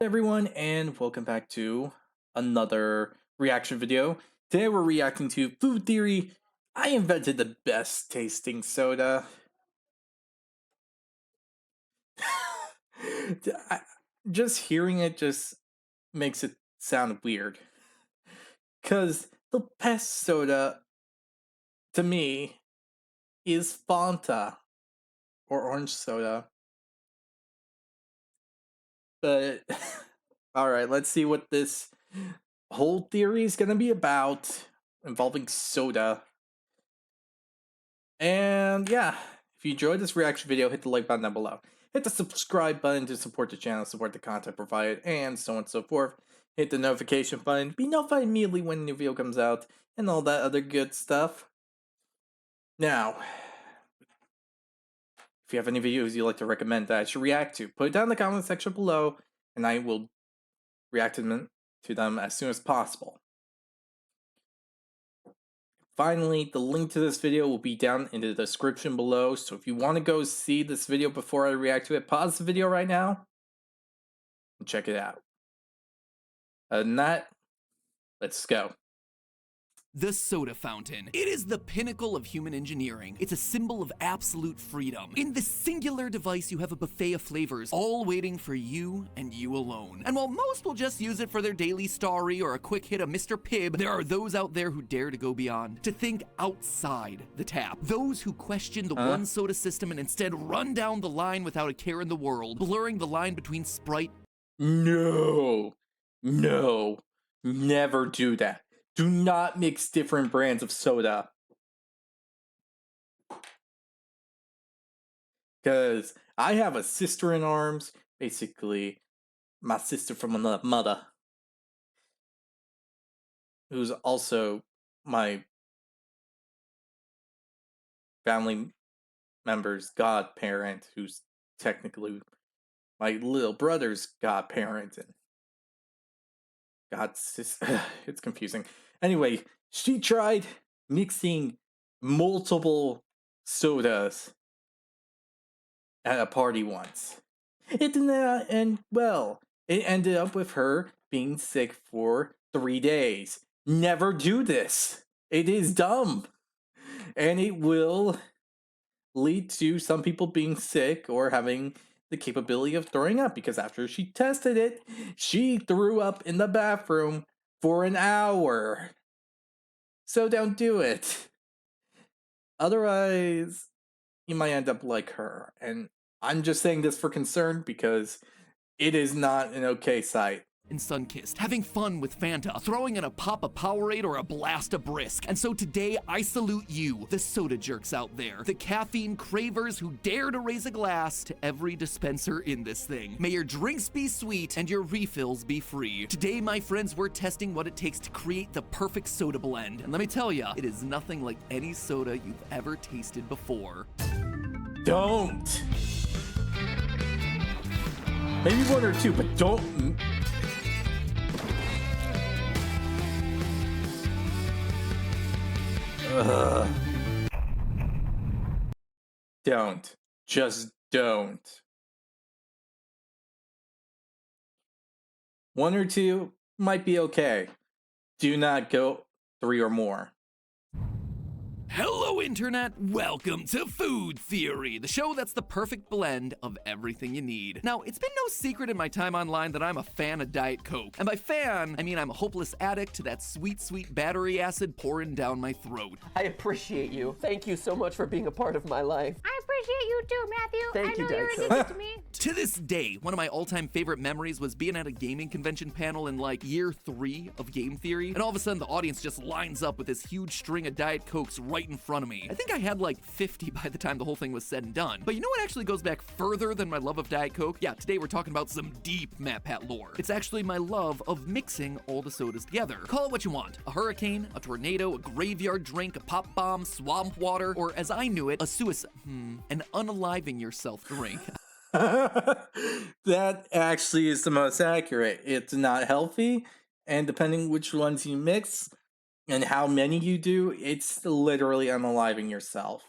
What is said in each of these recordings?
Everyone, and welcome back to another reaction video. Today we're reacting to Food Theory. I invented the best tasting soda. Just hearing it just makes it sound weird. Because the best soda, to me, is Fanta or orange soda. But, alright, let's see what this whole theory is going to be about involving soda. And yeah, if you enjoyed this reaction video, hit the like button down below. Hit the subscribe button to support the channel, support the content provided, and so on and so forth. Hit the notification button, be notified immediately when a new video comes out, and all that other good stuff. Now, if you have any videos you'd like to recommend that I should react to, put it down in the comment section below, and I will react to them as soon as possible. Finally, the link to this video will be down in the description below, so if you want to go see this video before I react to it, pause the video right now and check it out. Other than that, let's go. The soda fountain. It is the pinnacle of human engineering. It's a symbol of absolute freedom. In this singular device, you have a buffet of flavors, all waiting for you and you alone. And while most will just use it for their daily story or a quick hit of Mr. Pibb, there are those out there who dare to go beyond, to think outside the tap. Those who question the one soda system and instead run down the line without a care in the world, blurring the line between Sprite. No, never do that. Do not mix different brands of soda. Because I have a sister in arms, basically my sister from another mother, who's also my family member's godparent, who's technically my little brother's godparent, and it's confusing. Anyway, she tried mixing multiple sodas at a party once. It did not end well. It ended up with her being sick for 3 days. Never do this. It is dumb. And it will lead to some people being sick or having the capability of throwing up, because after she tested it, she threw up in the bathroom for an hour. So don't do it. Otherwise, you might end up like her. And I'm just saying this for concern because it is not an okay sight. And Sunkissed, having fun with Fanta, throwing in a pop of Powerade or a blast of Brisk. And so today, I salute you, the soda jerks out there, the caffeine cravers who dare to raise a glass to every dispenser in this thing. May your drinks be sweet and your refills be free. Today, my friends, we're testing what it takes to create the perfect soda blend. And let me tell ya, it is nothing like any soda you've ever tasted before. Don't! Maybe one or two, but don't... Don't. Just don't. One or two might be okay. Do not go 3 or more. Hello, Internet! Welcome to Food Theory, the show that's the perfect blend of everything you need. Now, it's been no secret in my time online that I'm a fan of Diet Coke. And by fan, I mean I'm a hopeless addict to that sweet, sweet battery acid pouring down my throat. I appreciate you. Thank you so much for being a part of my life. I appreciate you too, Matthew. Thank you, I know you're Diet addicted to me. To this day, one of my all-time favorite memories was being at a gaming convention panel in like year 3 of game theory, and all of a sudden the audience just lines up with this huge string of Diet Cokes right in front of me. I think I had like 50 by the time the whole thing was said and done. But you know what actually goes back further than my love of Diet Coke? Yeah, today we're talking about some deep MatPat lore. It's actually my love of mixing all the sodas together. Call it what you want. A hurricane, a tornado, a graveyard drink, a pop bomb, swamp water, or as I knew it, an unaliving yourself drink. That actually is the most accurate. It's not healthy, and depending which ones you mix and how many you do, it's literally unaliving yourself.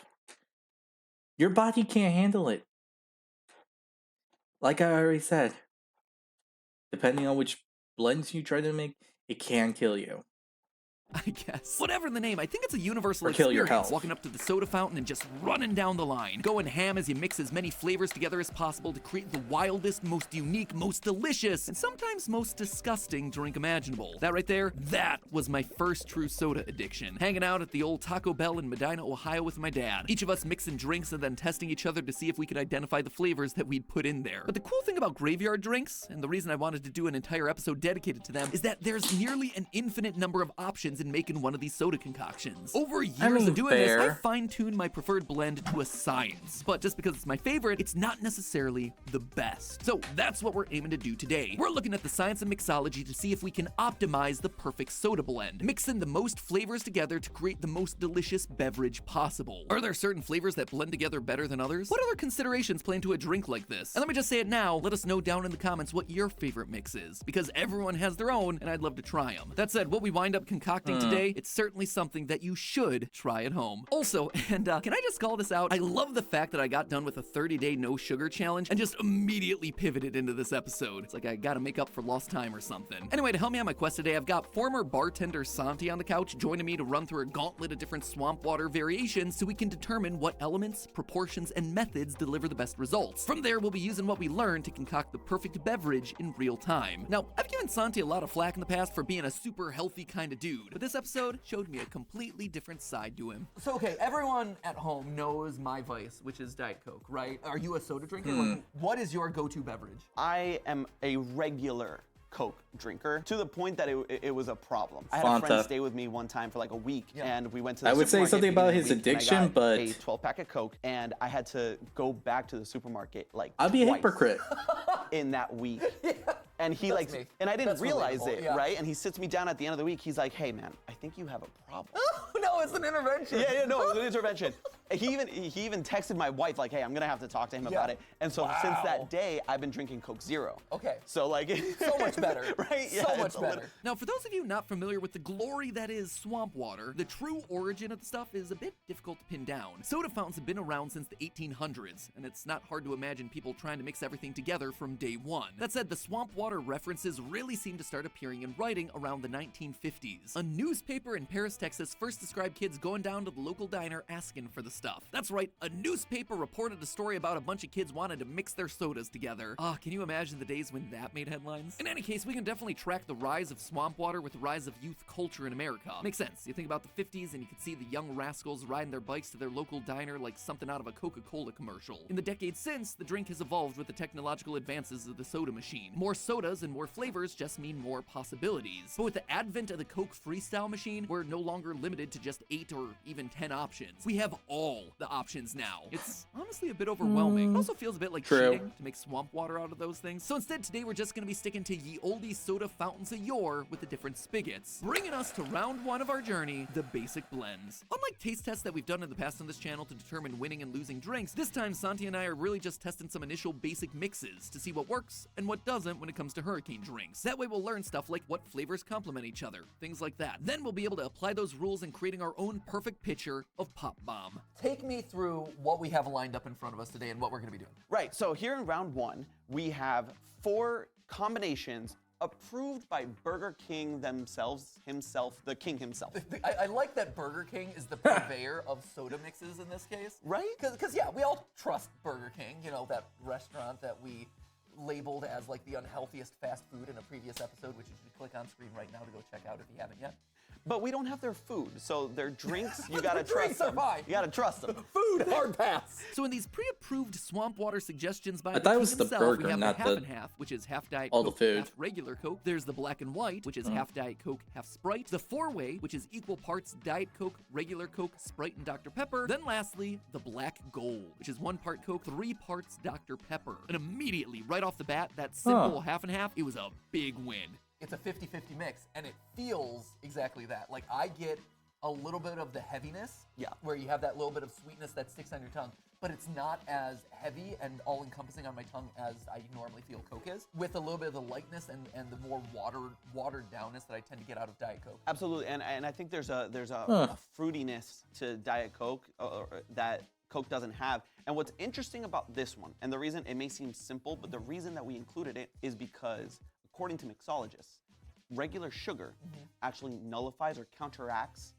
Your body can't handle it. Like I already said. depending on which blends you try to make, it can kill you. I guess. Whatever the name, I think it's a universal Or kill your experience. health. Walking up to the soda fountain and just running down the line. Going ham as you mix as many flavors together as possible to create the wildest, most unique, most delicious, and sometimes most disgusting drink imaginable. That right there, that was my first true soda addiction. Hanging out at the old Taco Bell in Medina, Ohio with my dad. Each of us mixing drinks and then testing each other to see if we could identify the flavors that we'd put in there. But the cool thing about graveyard drinks, and the reason I wanted to do an entire episode dedicated to them, is that there's nearly an infinite number of options in making one of these soda concoctions. Over years of doing this, I fine-tuned my preferred blend to a science. But just because it's my favorite, it's not necessarily the best. So that's what we're aiming to do today. We're looking at the science of mixology to see if we can optimize the perfect soda blend, mixing the most flavors together to create the most delicious beverage possible. Are there certain flavors that blend together better than others? What other considerations play into a drink like this? And let me just say it now, let us know down in the comments what your favorite mix is, because everyone has their own, and I'd love to try them. That said, what we wind up concocting today, it's certainly something that you should try at home. Also, and can I just call this out? I love the fact that I got done with a 30-day no sugar challenge and just immediately pivoted into this episode. It's like I gotta make up for lost time or something. Anyway, to help me on my quest today, I've got former bartender Santi on the couch joining me to run through a gauntlet of different swamp water variations so we can determine what elements, proportions, and methods deliver the best results. From there, we'll be using what we learned to concoct the perfect beverage in real time. Now, I've given Santi a lot of flack in the past for being a super healthy kind of dude, but this episode showed me a completely different side to him. So, okay, everyone at home knows my vice, which is Diet Coke, right? Are you a soda drinker? Like, what is your go-to beverage? I am a regular Coke drinker to the point that it was a problem. I had Fanta. a friend stay with me one time for like a week, and we went to the I would say supermarket something beginning about of his the week, and I addiction, got but- a 12-pack of Coke, and I had to go back to the supermarket like I'd be a twice hypocrite. in that week. And he That's like, me. and I didn't That's realize relatable, it, yeah. right? And he sits me down at the end of the week. He's like, "Hey, man, I think you have a problem." No, it's an intervention. Yeah, no, it was an intervention. He even texted my wife like, "Hey, I'm gonna have to talk to him about it." And so since Wow. that day, I've been drinking Coke Zero. Okay. So like, So much better. right? So Yeah, much it's a better. little- Now, for those of you not familiar with the glory that is swamp water, the true origin of the stuff is a bit difficult to pin down. Soda fountains have been around since the 1800s, and it's not hard to imagine people trying to mix everything together from day one. That said, the swamp water references really seem to start appearing in writing around the 1950s. A newspaper in Paris, Texas first described kids going down to the local diner asking for the stuff. That's right, a newspaper reported a story about a bunch of kids wanting to mix their sodas together. Ah, can you imagine the days when that made headlines? In any case, we can definitely track the rise of swamp water with the rise of youth culture in America. Makes sense. You think about the 50s and you can see the young rascals riding their bikes to their local diner like something out of a Coca-Cola commercial. In the decades since, the drink has evolved with the technological advances of the soda machine. More sodas and more flavors just mean more possibilities. But with the advent of the Coke Freestyle machine, we're no longer limited to just 8 or even 10 options. We have all the options now. It's honestly a bit overwhelming. It also feels a bit like True. cheating to make swamp water out of those things. So instead, today we're just gonna be sticking to ye olde soda fountains of yore with the different spigots, bringing us to round one of our journey, the basic blends. Unlike taste tests that we've done in the past on this channel to determine winning and losing drinks, this time Santi and I are really just testing some initial basic mixes to see what works and what doesn't when it comes to hurricane drinks. That way we'll learn stuff like what flavors complement each other, things like that. Then we'll be able to apply those rules in creating our own perfect pitcher of Pop Bomb. Take me through what we have lined up in front of us today and what we're going to be doing. Right. So here in round one, we have 4 combinations approved by Burger King himself, the king himself. I like that Burger King is the purveyor of soda mixes in this case. Right? Because yeah, we all trust Burger King, you know, that restaurant that we labeled as like the unhealthiest fast food in a previous episode, which you should click on screen right now to go check out if you haven't yet. But we don't have their food, so their drinks, you gotta Their drinks trust are them. fine. You gotta trust them. Food, hard pass. So in these pre-approved swamp water suggestions by I the thought it king was the himself, burger, we have not the half the- and half, which is half Diet all the Coke, food. half regular Coke. There's the black and white, which is half Diet Coke, half Sprite. The 4-way, which is equal parts Diet Coke, regular Coke, Sprite, and Dr. Pepper. Then lastly, the black gold, which is 1 part Coke, 3 parts Dr. Pepper. And immediately, right off the bat, that simple half and half, it was a big win. It's a 50-50 mix, and it feels exactly that. Like, I get a little bit of the heaviness, Yeah. where you have that little bit of sweetness that sticks on your tongue, but it's not as heavy and all-encompassing on my tongue as I normally feel Coke is, with a little bit of the lightness and the more watered downness that I tend to get out of Diet Coke. Absolutely, and I think there's a fruitiness to Diet Coke that Coke doesn't have. And what's interesting about this one, and the reason it may seem simple, but the reason that we included it is because according to mixologists, regular sugar actually nullifies or counteracts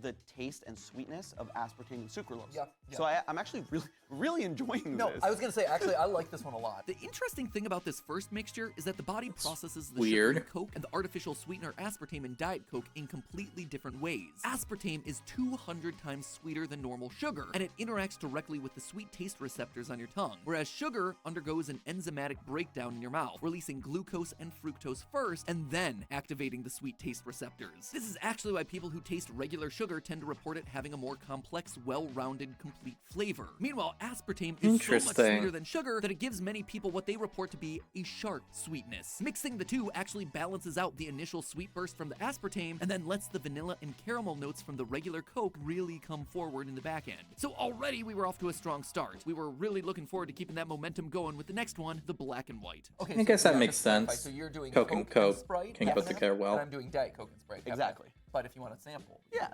the taste and sweetness of aspartame and sucralose. Yeah, So I'm actually really enjoying No, this. I was gonna say, actually, I like this one a lot. The interesting thing about this first mixture is that the body processes the weird. sugary Coke and the artificial sweetener aspartame in Diet Coke in completely different ways. Aspartame is 200 times sweeter than normal sugar, and it interacts directly with the sweet taste receptors on your tongue, whereas sugar undergoes an enzymatic breakdown in your mouth, releasing glucose and fructose first, and then activating the sweet taste receptors. This is actually why people who taste regular sugar tend to report it having a more complex, well-rounded, complete flavor. Meanwhile, aspartame is so much Interesting. sweeter than sugar that it gives many people what they report to be a sharp sweetness. Mixing the two actually balances out the initial sweet burst from the aspartame and then lets the vanilla and caramel notes from the regular Coke really come forward in the back end. So already we were off to a strong start. We were really looking forward to keeping that momentum going with the next one, the black and white. Okay, I guess that yeah, makes just to clarify, sense. So you're doing Coke and Coke Sprite, can go definitely, together well. and I'm doing Diet Coke and Sprite. definitely. Exactly. But if you want a sample, Yeah,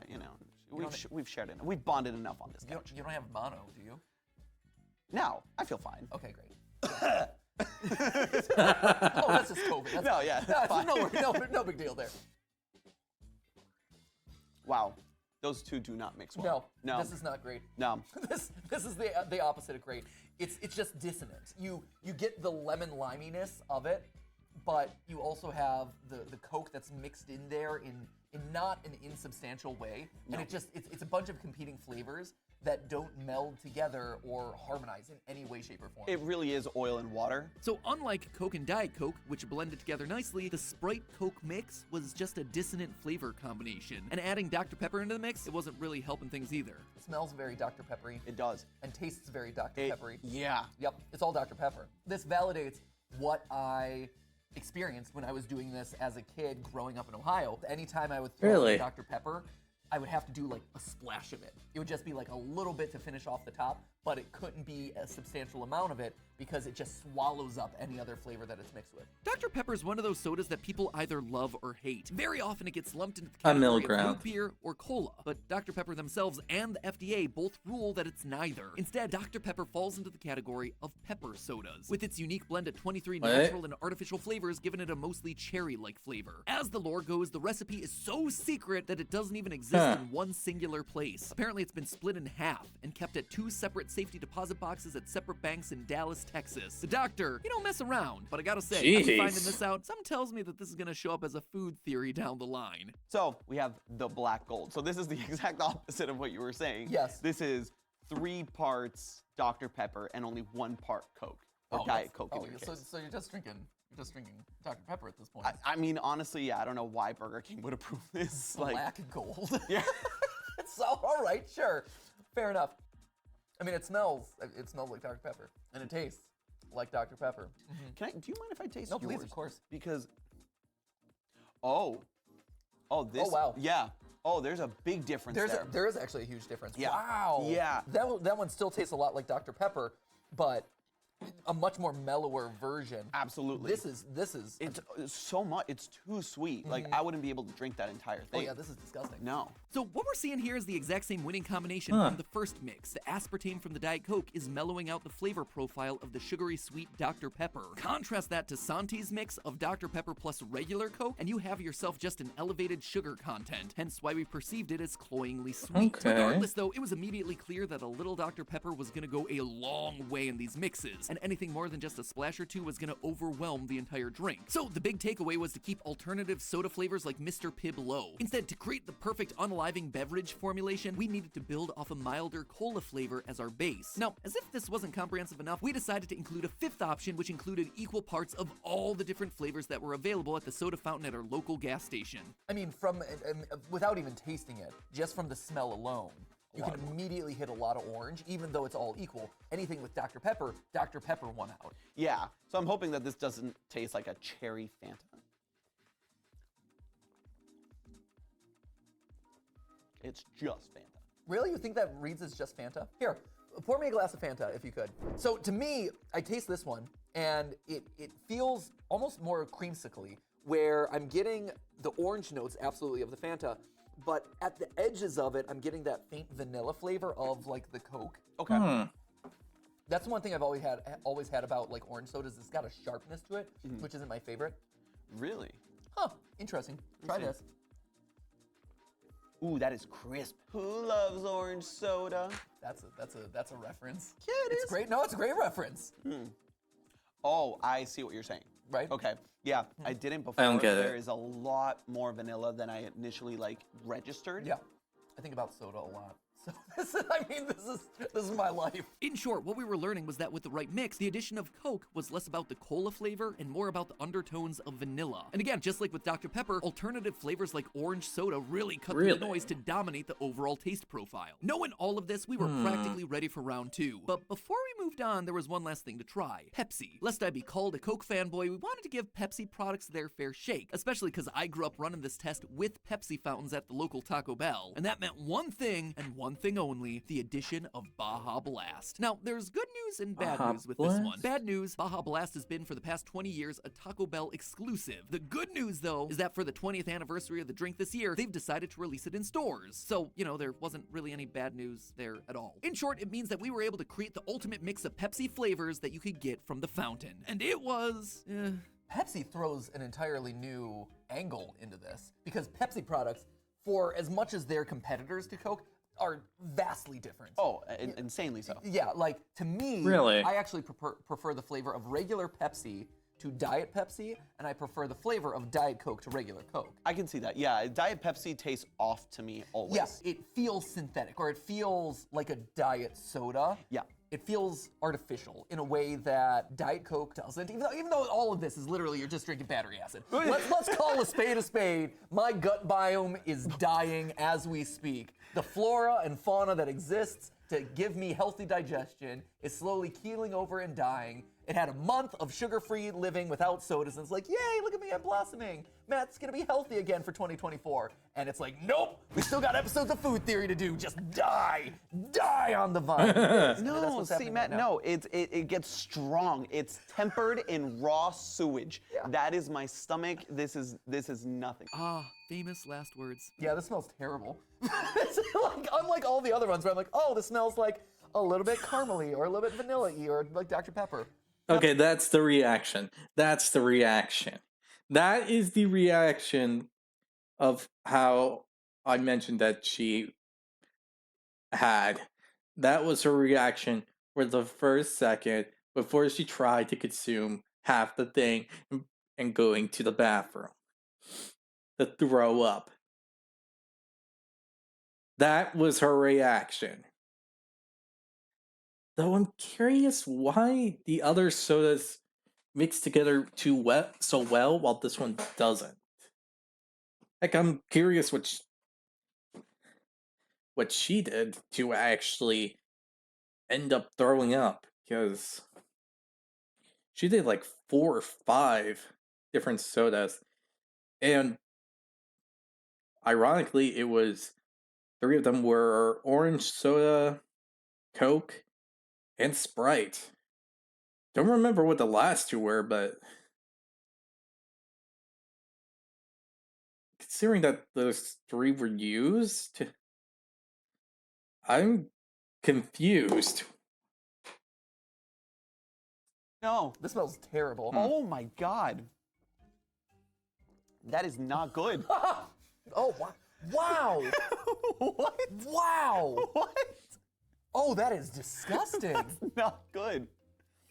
we've shared it. We've bonded enough on this you couch. don't have mono, do you? Now, I feel fine. Okay, great. Oh, that's just COVID. That's No, yeah, it's fine. No big deal there. Wow, those two do not mix well. No, this is not great. No. This is the opposite of great. It's just dissonant. You get the lemon liminess of it, but you also have the Coke that's mixed in there in not an insubstantial way, and it's a bunch of competing flavors that don't meld together or harmonize in any way, shape, or form. It really is oil and water. So unlike Coke and Diet Coke, which blended together nicely, the Sprite Coke mix was just a dissonant flavor combination. And adding Dr. Pepper into the mix, it wasn't really helping things either. It smells very Dr. Peppery. It does. And tastes very Dr. Peppery. Yeah. Yep, it's all Dr. Pepper. This validates what I experienced when I was doing this as a kid growing up in Ohio. Anytime I would throw Really? in Dr. Pepper, I would have to do like a splash of it. It would just be like a little bit to finish off the top, but it couldn't be a substantial amount of it because it just swallows up any other flavor that it's mixed with. Dr. Pepper is one of those sodas that people either love or hate. Very often it gets lumped into the A category middle of ground. root beer or cola, but Dr. Pepper themselves and the FDA both rule that it's neither. Instead, Dr. Pepper falls into the category of pepper sodas, with its unique blend of 23 What? natural and artificial flavors giving it a mostly cherry-like flavor. As the lore goes, the recipe is so secret that it doesn't even exist in one singular place. Apparently it's been split in half and kept at 2 separate safety deposit boxes at separate banks in Dallas, Texas. The doctor, he don't mess around, but I gotta say, after Jeez. finding this out, something tells me that this is gonna show up as a food theory down the line. So we have the black gold. So this is the exact opposite of what you were saying. Yes. This is 3 parts Dr. Pepper and only 1 part Coke or Diet Coke in your case. So you're just drinking Dr. Pepper at this point. I mean, honestly, yeah, I don't know why Burger King would approve this. Like, Black and gold. yeah. So all right, sure, fair enough. I mean, it smells like Dr. Pepper, and it tastes like Dr. Pepper. Do you mind if I taste No, yours? please, of course. Because, oh, this. Oh, wow. Yeah. Oh, there's a big difference there. There is actually a huge difference. Yeah. Wow. Yeah. That one still tastes a lot like Dr. Pepper, but a much more mellower version. Absolutely. This is. It's so much. It's too sweet. Like, I wouldn't be able to drink that entire Oh thing. yeah, this is disgusting. No. So what we're seeing here is the exact same winning combination from the first mix. The aspartame from the Diet Coke is mellowing out the flavor profile of the sugary sweet Dr. Pepper. Contrast that to Santi's mix of Dr. Pepper plus regular Coke, and you have yourself just an elevated sugar content, hence why we perceived it as cloyingly sweet. Okay. Regardless though, it was immediately clear that a little Dr. Pepper was gonna go a long way in these mixes, and anything more than just a splash or two was gonna overwhelm the entire drink. So the big takeaway was to keep alternative soda flavors like Mr. Pibb low. Instead, to create the perfect unaliving beverage formulation, we needed to build off a milder cola flavor as our base. Now, as if this wasn't comprehensive enough, we decided to include a 5th option, which included equal parts of all the different flavors that were available at the soda fountain at our local gas station. I mean, without even tasting it, just from the smell alone, you can immediately hit a lot of orange, even though it's all equal. Anything with Dr. Pepper won out. Yeah. So I'm hoping that this doesn't taste like a cherry Fanta. It's just Fanta. Really? You think that reads as just Fanta? Here, pour me a glass of Fanta if you could. So to me, I taste this one, and it feels almost more creamsicle-y, where I'm getting the orange notes absolutely of the Fanta, but at the edges of it, I'm getting that faint vanilla flavor of like the Coke. Okay. That's one thing I've always had about like orange sodas. It's got a sharpness to it, which isn't my favorite. Really? Huh, interesting. Try see. this. Ooh, that is crisp. Who loves orange soda? That's a reference. Yeah, it It's is. great. No, it's a great reference. Oh, I see what you're saying. Right? Okay. Yeah, I didn't before. I don't get it. There is a lot more vanilla than I initially registered. Yeah. I think about soda a lot. So this is my life. In short, what we were learning was that with the right mix, the addition of Coke was less about the cola flavor and more about the undertones of vanilla. And again, just like with Dr. Pepper, alternative flavors like orange soda really cut through the noise to dominate the overall taste profile. Knowing all of this, we were practically ready for round 2. But before we moved on, there was one last thing to try. Pepsi. Lest I be called a Coke fanboy, we wanted to give Pepsi products their fair shake, especially because I grew up running this test with Pepsi fountains at the local Taco Bell. And that meant one thing and one thing only, the addition of Baja Blast. Now, there's good news and bad news with this one. Bad news, Baja Blast has been for the past 20 years a Taco Bell exclusive. The good news, though, is that for the 20th anniversary of the drink this year, they've decided to release it in stores. So, you know, there wasn't really any bad news there at all. In short, it means that we were able to create the ultimate mix of Pepsi flavors that you could get from the fountain. And it was, Pepsi throws an entirely new angle into this because Pepsi products, for as much as they're competitors to Coke, are vastly different. Oh, insanely so. Yeah, like to me, Really? I actually prefer the flavor of regular Pepsi to Diet Pepsi, and I prefer the flavor of Diet Coke to regular Coke. I can see that. Yeah, Diet Pepsi tastes off to me always. Yes, it feels synthetic, or it feels like a diet soda. Yeah. It feels artificial in a way that Diet Coke doesn't. Even though all of this is literally you're just drinking battery acid. Let's call a spade a spade. My gut biome is dying as we speak. The flora and fauna that exists to give me healthy digestion is slowly keeling over and dying. It had a month of sugar-free living without sodas, and it's like, yay, look at me, I'm blossoming. Matt's gonna be healthy again for 2024. And it's like, nope, we still got episodes of Food Theory to do. Just die on the vine. No, see, Matt, no, it gets strong. It's tempered in raw sewage. Yeah. That is my stomach. This is nothing. famous last words. Yeah, this smells terrible. It's like, unlike all the other ones where I'm like, oh, this smells like a little bit caramely or a little bit vanilla-y or like Dr. Pepper. Okay, that's the reaction. That's the reaction. That is the reaction of how I mentioned that she had. That was her reaction for the first second before she tried to consume half the thing and going to the bathroom to throw up. That was her reaction. Though I'm curious why the other sodas mix together so well while this one doesn't. Like, I'm curious what she did to actually end up throwing up, because she did like 4 or 5 different sodas, and ironically, it was 3 of them were orange soda, Coke, and Sprite. Don't remember what the last 2 were, but considering that those 3 were used, I'm confused. No. This smells terrible. Oh my God. That is not good. Oh, wow. What? Wow. What? Oh, that is disgusting. Not good.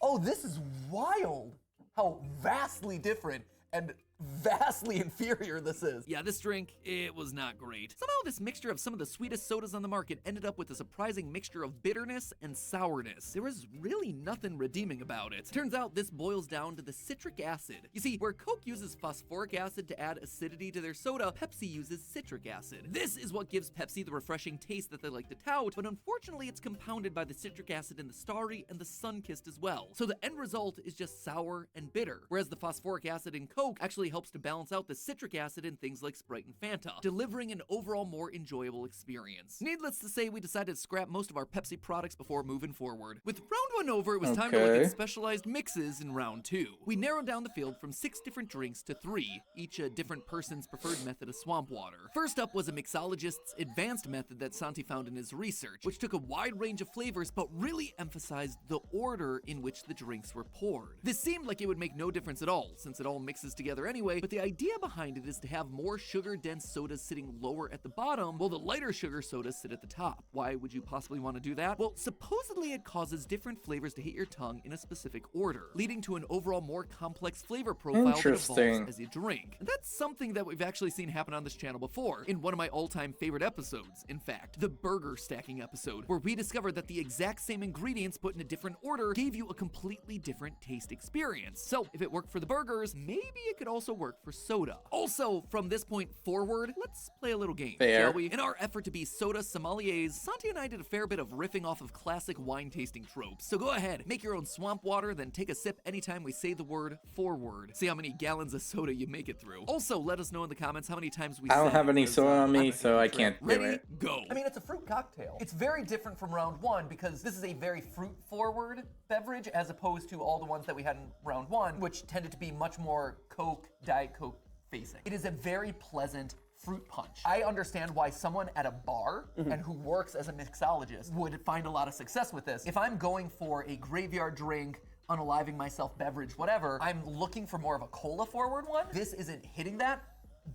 Oh, this is wild. How vastly different and vastly inferior this is. Yeah, this drink, it was not great. Somehow this mixture of some of the sweetest sodas on the market ended up with a surprising mixture of bitterness and sourness. There was really nothing redeeming about it. Turns out this boils down to the citric acid. You see, where Coke uses phosphoric acid to add acidity to their soda, Pepsi uses citric acid. This is what gives Pepsi the refreshing taste that they like to tout, but unfortunately it's compounded by the citric acid in the Starry and the Sunkist as well. So the end result is just sour and bitter, whereas the phosphoric acid in Coke actually helps to balance out the citric acid in things like Sprite and Fanta, delivering an overall more enjoyable experience. Needless to say, we decided to scrap most of our Pepsi products before moving forward. With round 1 over, it was time to look Okay. at specialized mixes in round 2. We narrowed down the field from 6 different drinks to 3, each a different person's preferred method of swamp water. First up was a mixologist's advanced method that Santi found in his research, which took a wide range of flavors but really emphasized the order in which the drinks were poured. This seemed like it would make no difference at all, since it all mixes together anyway, anyway, but the idea behind it is to have more sugar-dense sodas sitting lower at the bottom, while the lighter sugar sodas sit at the top. Why would you possibly want to do that? Well, supposedly it causes different flavors to hit your tongue in a specific order, leading to an overall more complex flavor profile that Interesting. evolves as you drink. And that's something that we've actually seen happen on this channel before, in one of my all-time favorite episodes, in fact, the burger stacking episode, where we discovered that the exact same ingredients put in a different order gave you a completely different taste experience. So if it worked for the burgers, maybe it could also work for soda. Also, from this point forward, let's play a little game, Fair. shall we? In our effort to be soda sommeliers, Santi and I did a fair bit of riffing off of classic wine tasting tropes. So go ahead, make your own swamp water, then take a sip anytime we say the word forward. See how many gallons of soda you make it through. Also, let us know in the comments how many times we I don't said have it, any 'cause, soda on I'm me, a so I hypocrite. can't do Ready? it. Go. I mean, it's a fruit cocktail. It's very different from round one because this is a very fruit-forward beverage as opposed to all the ones that we had in round one, which tended to be much more Coke, Diet Coke facing. It is a very pleasant fruit punch. I understand why someone at a bar and who works as a mixologist would find a lot of success with this. If I'm going for a graveyard drink, unaliving myself beverage, whatever, I'm looking for more of a cola forward one. This isn't hitting that,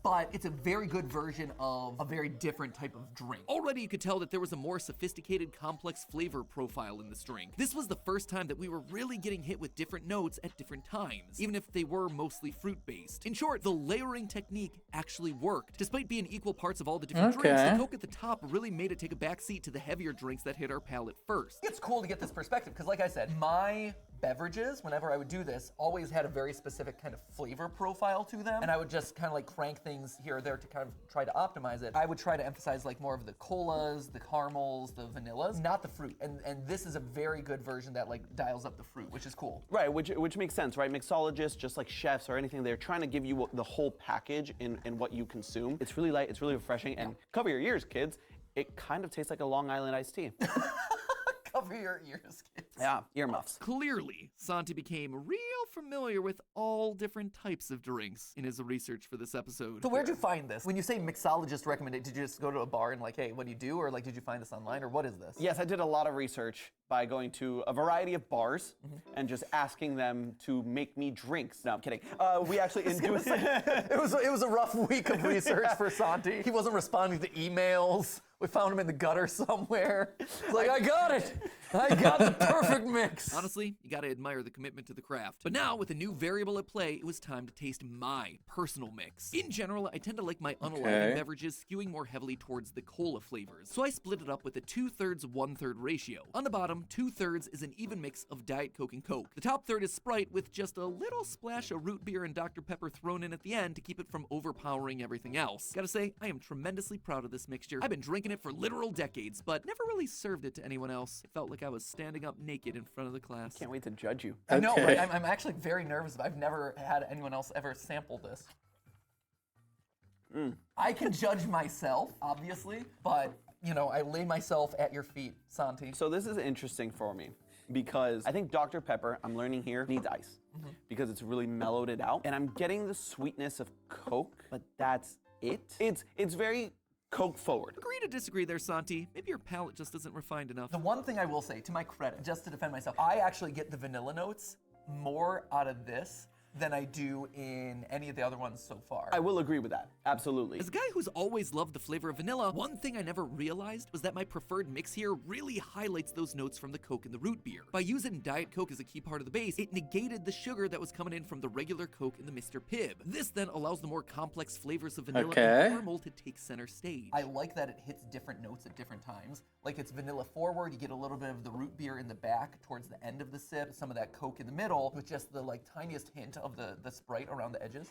but it's a very good version of a very different type of drink. Already you could tell that there was a more sophisticated, complex flavor profile in this drink. This was the first time that we were really getting hit with different notes at different times, even if they were mostly fruit-based. In short, the layering technique actually worked. Despite being equal parts of all the different drinks, Okay. the Coke at the top really made it take a backseat to the heavier drinks that hit our palate first. It's cool to get this perspective because, like I said, my beverages, whenever I would do this, always had a very specific kind of flavor profile to them, and I would just kind of like crank things here or there to kind of try to optimize it. I would try to emphasize like more of the colas, the caramels, the vanillas, not the fruit. And this is a very good version that like dials up the fruit, which is cool. Right, which makes sense, right? Mixologists, just like chefs or anything, they're trying to give you the whole package in what you consume. It's really light, it's really refreshing, and cover your ears, kids. It kind of tastes like a Long Island iced tea. Cover your ears, kids. Yeah, earmuffs. Clearly, Santi became real familiar with all different types of drinks in his research for this episode. So where'd you find this? When you say mixologist recommended, did you just go to a bar and like, hey, what do you do? Or like, did you find this online or what is this? Yes, I did a lot of research by going to a variety of bars and just asking them to make me drinks. No, I'm kidding. We actually induced It was a rough week of research for Santi. He wasn't responding to emails. We found him in the gutter somewhere. It's like, I got it. I got the perfect mix. Honestly, you gotta admire the commitment to the craft. But now, with a new variable at play, it was time to taste my personal mix. In general, I tend to like my unaliving beverages skewing more heavily towards the cola flavors, so I split it up with a 2/3, 1/3 ratio. On the bottom, 2/3 is an even mix of Diet Coke and Coke. The top third is Sprite with just a little splash of root beer and Dr. Pepper thrown in at the end to keep it from overpowering everything else. Gotta say, I am tremendously proud of this mixture. I've been drinking it for literal decades, but never really served it to anyone else. It felt like I was standing up naked in front of the class. Can't wait to judge you. I know, Okay. right? I'm actually very nervous. I've never had anyone else ever sample this. I can judge myself, obviously, but, you know, I lay myself at your feet, Santi. So this is interesting for me because I think Dr. Pepper, I'm learning here, needs ice because it's really mellowed it out. And I'm getting the sweetness of Coke, but that's it. It's very Coke forward. Agree to disagree there, Santi. Maybe your palate just isn't refined enough. The one thing I will say, to my credit, just to defend myself, I actually get the vanilla notes more out of this than I do in any of the other ones so far. I will agree with that, absolutely. As a guy who's always loved the flavor of vanilla, one thing I never realized was that my preferred mix here really highlights those notes from the Coke and the root beer. By using Diet Coke as a key part of the base, it negated the sugar that was coming in from the regular Coke and the Mr. Pibb. This then allows the more complex flavors of vanilla and caramel to take center stage. I like that it hits different notes at different times. Like it's vanilla forward, you get a little bit of the root beer in the back towards the end of the sip, some of that Coke in the middle, with just the like tiniest hint of the Sprite around the edges.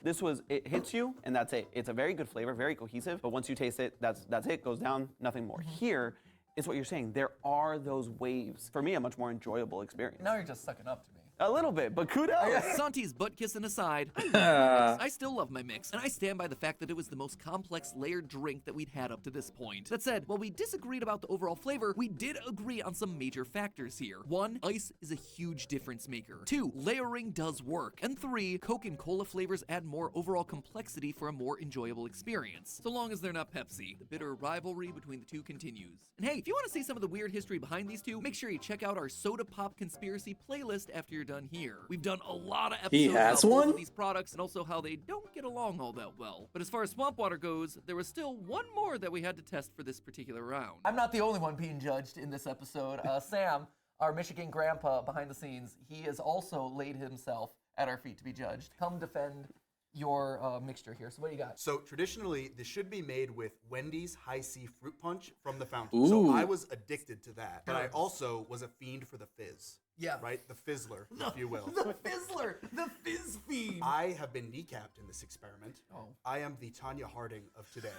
It hits you and that's it. It's a very good flavor, very cohesive, but once you taste it, that's it, goes down, nothing more. Here, is what you're saying. There are those waves. For me, a much more enjoyable experience. Now you're just sucking up to me. A little bit, but kudos. Santi's butt kissing aside, I love my mix. I still love my mix, and I stand by the fact that it was the most complex layered drink that we'd had up to this point. That said, while we disagreed about the overall flavor, we did agree on some major factors here. 1, ice is a huge difference maker. 2, layering does work. And 3, Coke and cola flavors add more overall complexity for a more enjoyable experience. So long as they're not Pepsi. The bitter rivalry between the two continues. And hey, if you want to see some of the weird history behind these two, make sure you check out our Soda Pop Conspiracy playlist after you're done here. We've done a lot of He episodes has about both one? of these products and also how they don't get along all that well. But as far as swamp water goes, there was still one more that we had to test for this particular round. I'm not the only one being judged in this episode. Sam, our Michigan grandpa behind the scenes, he has also laid himself at our feet to be judged. Come defend your mixture here. So what do you got? So traditionally, this should be made with Wendy's High C Fruit Punch from the fountain. Ooh. So I was addicted to that, but I also was a fiend for the fizz. Yeah. Right? The fizzler, if you will. The Fizzler, the Fizz Fiend. I have been kneecapped in this experiment. Oh. I am the Tanya Harding of today.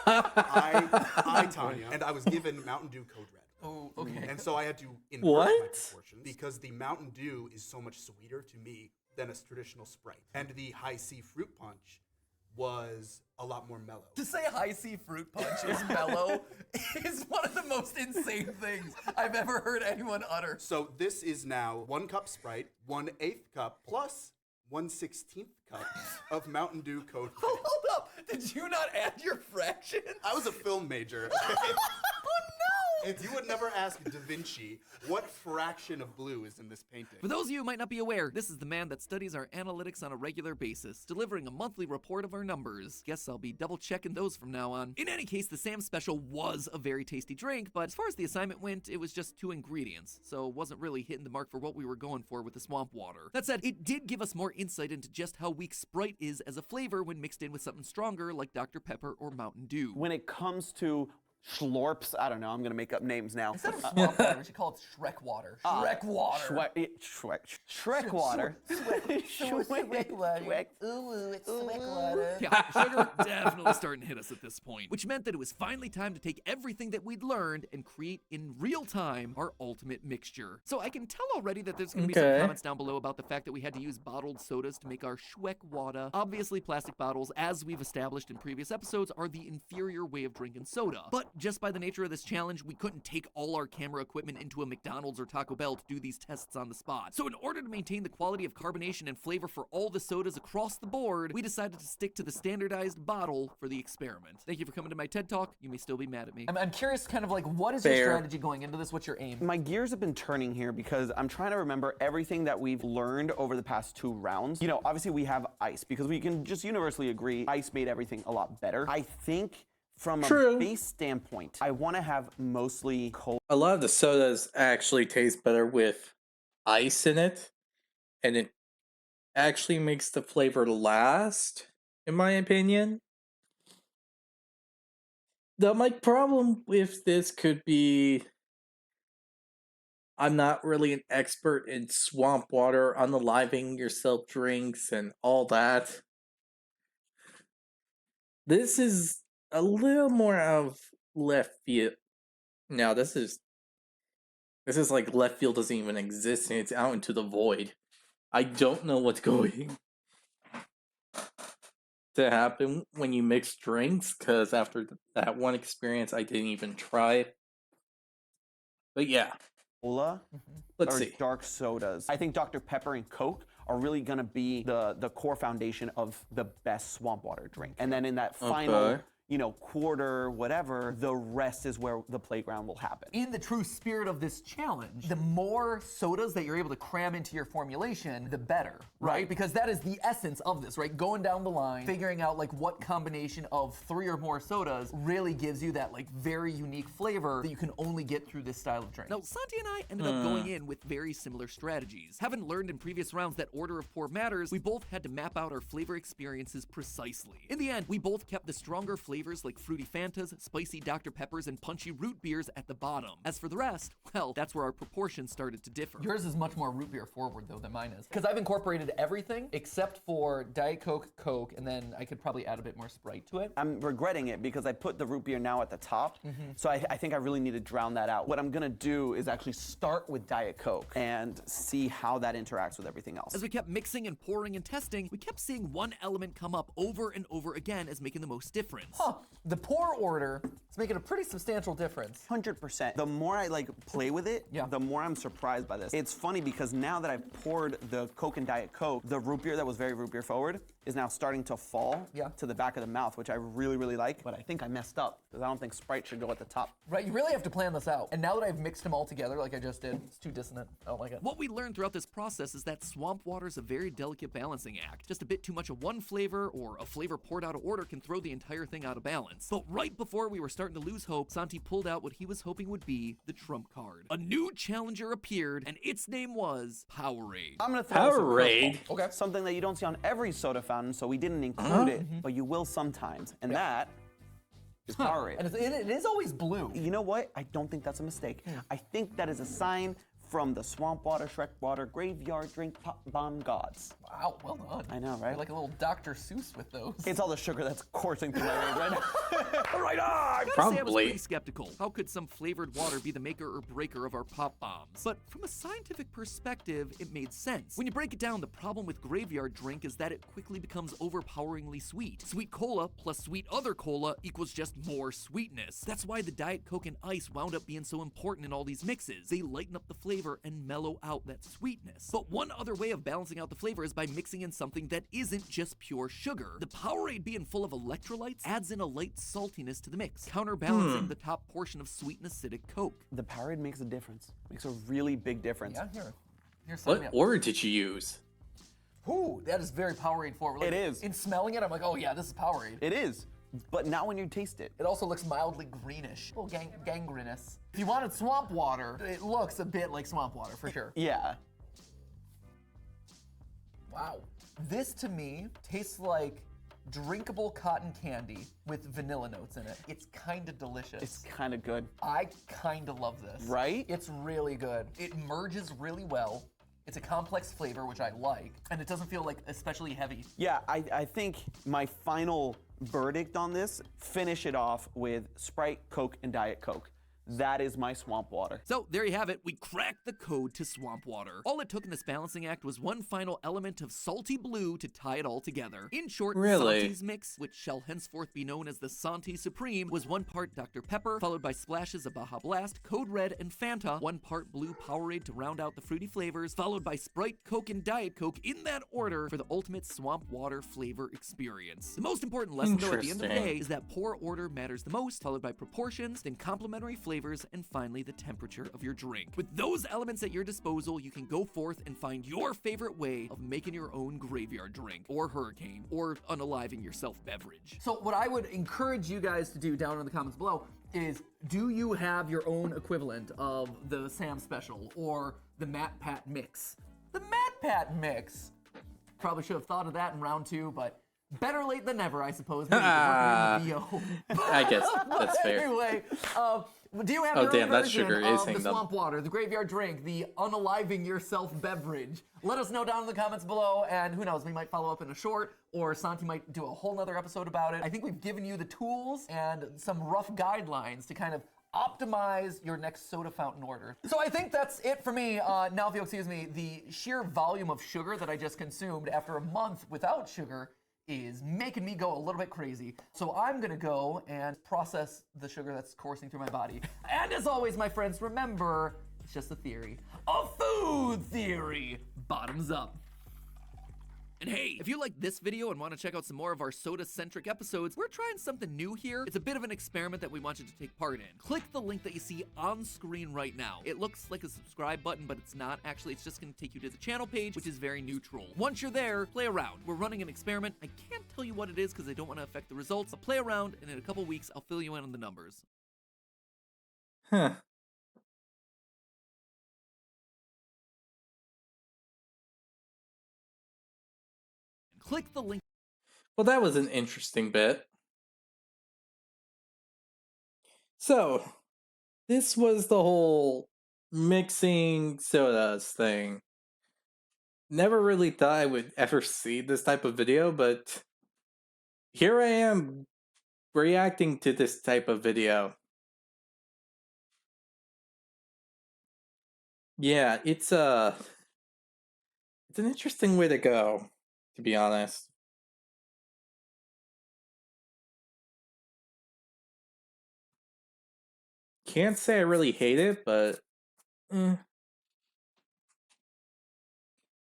I Tanya, and I was given Mountain Dew Code Red. Oh, okay. And so I had to invert What? my proportions because the Mountain Dew is so much sweeter to me than a traditional Sprite. And the High C Fruit Punch was a lot more mellow. To say High C Fruit Punch is mellow is one of the most insane things I've ever heard anyone utter. So this is now 1 cup Sprite, 1/8 cup, plus 1/16 cup of Mountain Dew Code Red. Hold up. Did you not add your fraction? I was a film major. Oh, no. And you would never ask Da Vinci what fraction of blue is in this painting. For those of you who might not be aware, this is the man that studies our analytics on a regular basis, delivering a monthly report of our numbers. Guess I'll be double checking those from now on. In any case, the Sam Special was a very tasty drink, but as far as the assignment went, it was just 2 ingredients, so it wasn't really hitting the mark for what we were going for with the swamp water. That said, it did give us more insight into just how weak Sprite is as a flavor when mixed in with something stronger like Dr. Pepper or Mountain Dew. When it comes to Schlorps, I don't know, I'm gonna make up names now. Instead of swamp water, we should call it Shrek water. Shrek water. Shrek water. Shrek water. Ooh, it's Shrek water. Yeah, sugar definitely starting to hit us at this point, which meant that it was finally time to take everything that we'd learned and create in real time our ultimate mixture. So I can tell already that there's going to be some Okay. comments down below about the fact that we had to use bottled sodas to make our Schweck Wada. Obviously, plastic bottles, as we've established in previous episodes, are the inferior way of drinking soda. But just by the nature of this challenge, we couldn't take all our camera equipment into a McDonald's or Taco Bell to do these tests on the spot. So in order to maintain the quality of carbonation and flavor for all the sodas across the board, we decided to stick to the standardized bottle for the experiment. Thank you for coming to my TED Talk. You may still be mad at me. I'm curious, kind of like, what is Fair. your strategy going into this? What's your aim? My gears have been turning here because I'm trying to remember everything that we've learned over the past 2 rounds. You know, obviously we have ice because we can just universally agree ice made everything a lot better. I think from a True. base standpoint, I want to have mostly cold. A lot of the sodas actually taste better with ice in it, and it actually makes the flavor last, in my opinion. My problem with this could be I'm not really an expert in swamp water, unaliving yourself drinks, and all that. This is a little more out of left field. Now, this is like left field doesn't even exist, and it's out into the void. I don't know what's going to happen when you mix drinks, because after that one experience, I didn't even try. But yeah, Cola let's or see. dark sodas. I think Dr. Pepper and Coke are really gonna be the core foundation of the best swamp water drink. And then in that final, Okay. you know, quarter, whatever, the rest is where the playground will happen. In the true spirit of this challenge, the more sodas that you're able to cram into your formulation, the better, right? Because that is the essence of this, right? Going down the line, figuring out like what combination of 3 or more sodas really gives you that like very unique flavor that you can only get through this style of drink. Now, Santi and I ended up going in with very similar strategies. Having learned in previous rounds that order of pour matters, we both had to map out our flavor experiences precisely. In the end, we both kept the stronger flavors like fruity Fantas, spicy Dr. Peppers, and punchy root beers at the bottom. As for the rest, well, that's where our proportions started to differ. Yours is much more root beer forward though than mine is. Because I've incorporated everything except for Diet Coke, Coke, and then I could probably add a bit more Sprite to it. I'm regretting it because I put the root beer now at the top, so I think I really need to drown that out. What I'm gonna do is actually start with Diet Coke and see how that interacts with everything else. As we kept mixing and pouring and testing, we kept seeing one element come up over and over again as making the most difference. The pour order is making a pretty substantial difference. 100%. The more I like play with it, Yeah. the more I'm surprised by this. It's funny because now that I've poured the Coke and Diet Coke, the root beer that was very root beer forward is now starting to fall to the back of the mouth, which I really, really like. But I think I messed up because I don't think Sprite should go at the top. Right, you really have to plan this out. And now that I've mixed them all together like I just did, it's too dissonant. I don't like it. What we learned throughout this process is that swamp water is a very delicate balancing act. Just a bit too much of one flavor or a flavor poured out of order can throw the entire thing out of balance. But right before we were starting to lose hope, Santi pulled out what he was hoping would be the trump card. A new challenger appeared, and its name was Powerade. I'm gonna throw some Powerade? curveball. Okay. Something that you don't see on every soda fountain, so we didn't include it, but you will sometimes. And that is Powerade. And it is always blue. You know what? I don't think that's a mistake. I think that is a sign from the swamp water, Shrek water, graveyard drink, pop bomb gods. Wow, well done. I know, right? You're like a little Dr. Seuss with those. It's all the sugar that's coursing through my veins right now. Right on! Gotta say, I was Probably. pretty skeptical. How could some flavored water be the maker or breaker of our pop bombs? But from a scientific perspective, it made sense. When you break it down, the problem with graveyard drink is that it quickly becomes overpoweringly sweet. Sweet cola plus sweet other cola equals just more sweetness. That's why the Diet Coke and ice wound up being so important in all these mixes. They lighten up the flavor and mellow out that sweetness. But one other way of balancing out the flavor is by mixing in something that isn't just pure sugar. The Powerade being full of electrolytes adds in a light saltiness to the mix, counterbalancing the top portion of sweet and acidic Coke. The Powerade makes a difference. Makes a really big difference. Yeah, here, sign me What up. order did you use? Ooh, that is very Powerade forward. Like, It is. In smelling it, I'm like, oh yeah, this is Powerade. It is, but not when you taste it. It also looks mildly greenish, a little gangrenous. If you wanted swamp water, it looks a bit like swamp water for sure. Yeah. Wow. This to me tastes like drinkable cotton candy with vanilla notes in it. It's kind of delicious. It's kind of good. I kind of love this. Right? It's really good. It merges really well. It's a complex flavor, which I like, and it doesn't feel like especially heavy. Yeah, I think my final verdict on this, finish it off with Sprite, Coke, and Diet Coke. That is my swamp water. So there you have it, we cracked the code to swamp water. All it took in this balancing act was one final element of salty blue to tie it all together. In short, Really? Santi's mix, which shall henceforth be known as the Santi Supreme, was 1 part Dr. Pepper, followed by splashes of Baja Blast, Code Red, and Fanta, 1 part blue Powerade to round out the fruity flavors, followed by Sprite, Coke, and Diet Coke in that order for the ultimate swamp water flavor experience. The most important lesson though at the end of the Interesting. day is that pour order matters the most, followed by proportions, then complementary flavors, and finally the temperature of your drink. With those elements at your disposal, you can go forth and find your favorite way of making your own graveyard drink, or hurricane, or unaliving yourself beverage. So what I would encourage you guys to do down in the comments below is, do you have your own equivalent of the Sam Special or the Matt Pat Mix? The Matt Pat Mix. Probably should have thought of that in round 2, but better late than never, I suppose. Maybe we're in the VO. I guess that's fair. Anyway, do you have Oh, your damn, own that version sugar is of the hitting them. swamp water, the graveyard drink, the unaliving yourself beverage? Let us know down in the comments below, and who knows, we might follow up in a short, or Santi might do a whole nother episode about it. I think we've given you the tools and some rough guidelines to kind of optimize your next soda fountain order. So I think that's it for me. Now, if you'll excuse me, the sheer volume of sugar that I just consumed after a month without sugar is making me go a little bit crazy. So I'm gonna go and process the sugar that's coursing through my body. And as always, my friends, remember, it's just a theory. A food theory! Bottoms up. And hey, if you like this video and want to check out some more of our soda-centric episodes, we're trying something new here. It's a bit of an experiment that we want you to take part in. Click the link that you see on screen right now. It looks like a subscribe button, but it's not. Actually, it's just going to take you to the channel page, which is very neutral. Once you're there, play around. We're running an experiment. I can't tell you what it is because I don't want to affect the results, but play around, and in a couple weeks, I'll fill you in on the numbers. Huh. Click the link. Well, that was an interesting bit. So, this was the whole mixing sodas thing. Never really thought I would ever see this type of video, but here I am reacting to this type of video. Yeah, it's an interesting way to go, to be honest. can't say I really hate it, but it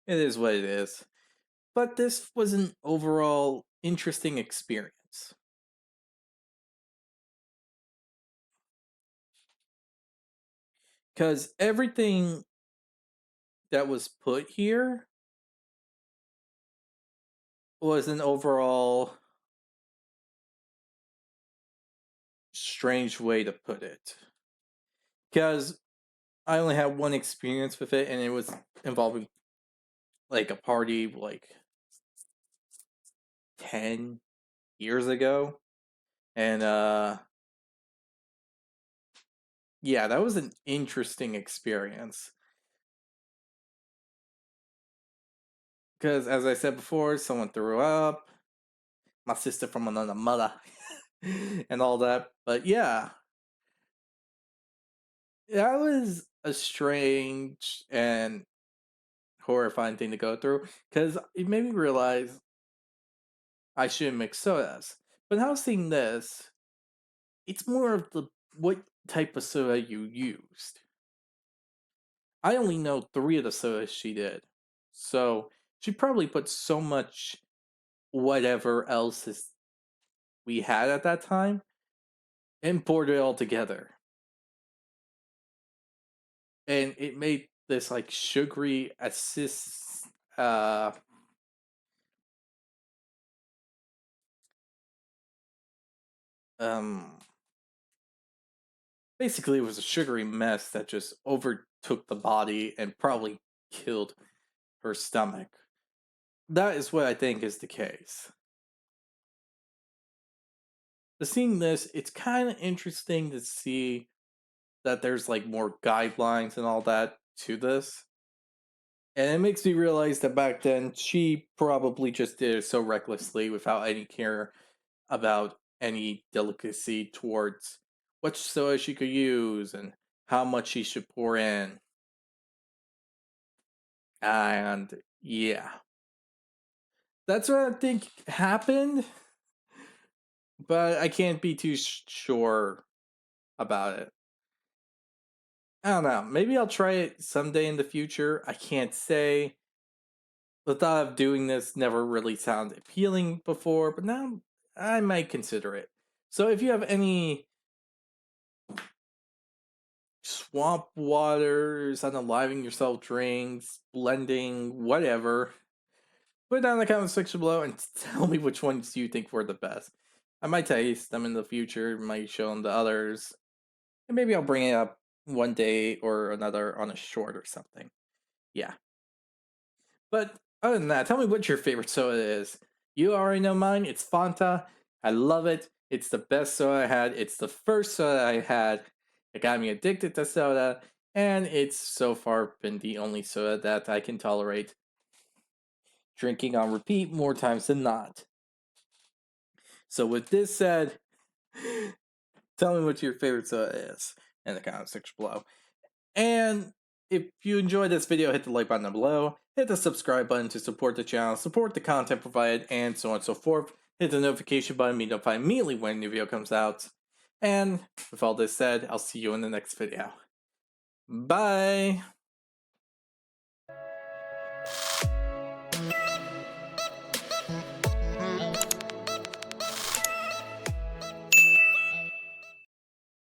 is what it is. But this was an overall interesting experience. Because everything that was put here was an overall strange way to put it. Because I only had one experience with it, and it was involving like a party like 10 years ago. And yeah, that was an interesting experience. Because as I said before, someone threw up, my sister from another mother, and all that. But yeah, that was a strange and horrifying thing to go through. Because it made me realize I shouldn't mix sodas. But now seeing this, it's more of the what type of soda you used. I only know 3 of the sodas she did. So she probably put so much whatever else is we had at that time and poured it all together. And it made this like sugary assist um basically it was a sugary mess that just overtook the body and probably killed her stomach. That is what I think is the case. But seeing this, it's kind of interesting to see that there's like more guidelines and all that to this. And it makes me realize that back then she probably just did it so recklessly without any care about any delicacy towards which soda she could use and how much she should pour in. And yeah, that's what I think happened, but I can't be too sure about it. I don't know. Maybe I'll try it someday in the future. I can't say. The thought of doing this never really sounded appealing before, but now I might consider it. So if you have any swamp waters, unaliving yourself drinks, blending, whatever, put it down in the comment section below and tell me which ones you think were the best. I might taste them in the future, might show them to others, and maybe I'll bring it up one day or another on a short or something. Yeah. But other than that, tell me what your favorite soda is. You already know mine. It's Fanta. I love it. It's the best soda I had. It's the first soda I had. It got me addicted to soda, and it's so far been the only soda that I can tolerate drinking on repeat more times than not. So with this said, tell me what your favorite soda is in the comment section below. And if you enjoyed this video, hit the like button down below, hit the subscribe button to support the channel, support the content provided, and so on and so forth. Hit the notification button to be notified immediately when a new video comes out. And with all this said, I'll see you in the next video. Bye!